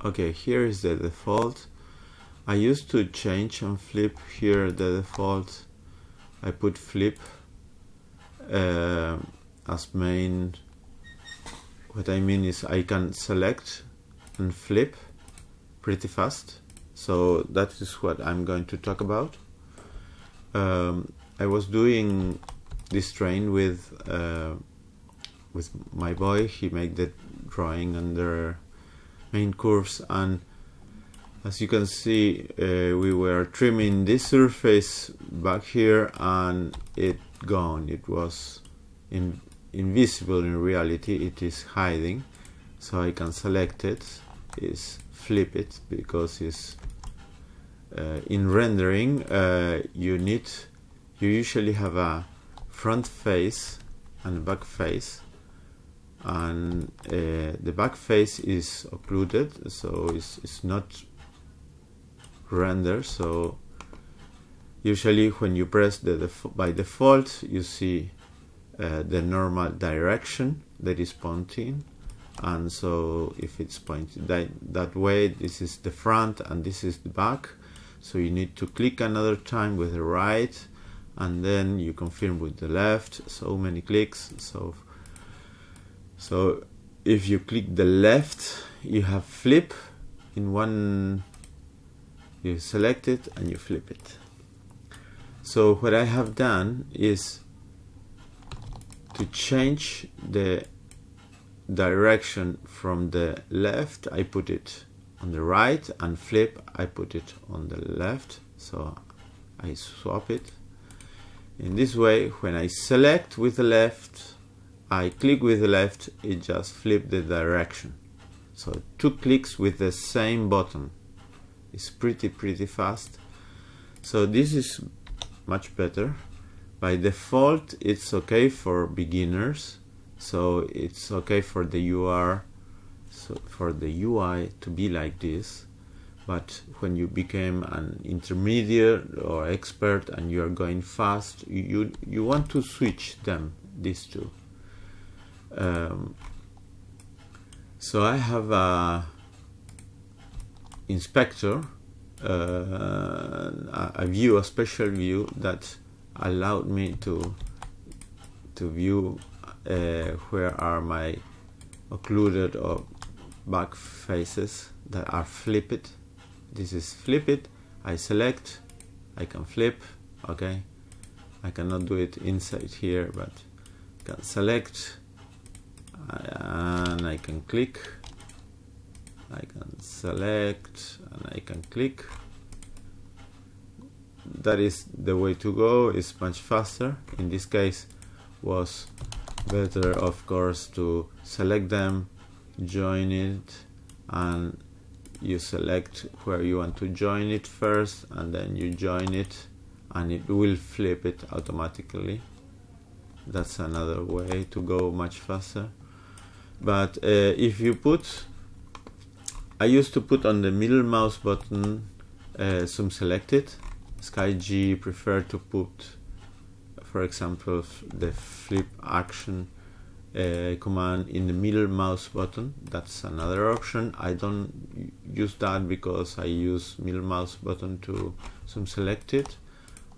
Okay, here is the default. I used to change and flip here the default. I put flip as main. What I mean is I can select and flip pretty fast. So that is what I'm going to talk about. I was doing this train with my boy. He made the drawing under main curves, and as you can see, we were trimming this surface back here, and it gone. It was invisible in reality. It is hiding, so I can select it, is flip it, because it's in rendering you usually have a front face and a back face, and the back face is occluded, so it's not rendered. So usually when you press by default, you see the normal direction that is pointing, and so if it's pointed that way, this is the front and this is the back. So you need to click another time with the right, and then you confirm with the left. So many clicks. So if you click the left, you have flip in one. You select it and you flip it. So what I have done is to change the direction from the left. I put it on the right, and flip, I put it on the left. So I swap it. In this way, when I select with the left, I click with the left, it just flips the direction. So 2 clicks with the same button. It's pretty fast. So this is much better. By default, it's okay for beginners. So it's okay for the UI to be like this. But when you become an intermediate or expert and you are going fast, you want to switch these two. So I have a inspector, a special view that allowed me to view where are my occluded or back faces that are flipped. This is flip it. I select, I can flip. Okay, I cannot do it inside here, but I can select, and I can click. I can select and I can click. That is the way to go. It's much faster. In this case, was better, of course, to select them, join it, and you select where you want to join it first, and then you join it, and it will flip it automatically. That's another way to go much faster. But if you put, I used to put on the middle mouse button zoom selected. SkyG prefer to put, for example, the flip action command in the middle mouse button. That's another option. I don't use that because I use middle mouse button to zoom select it,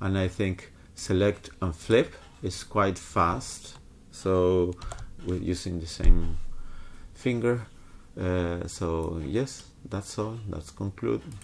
and I think select and flip is quite fast, so we're using the same finger. So yes, that's all. Let's conclude.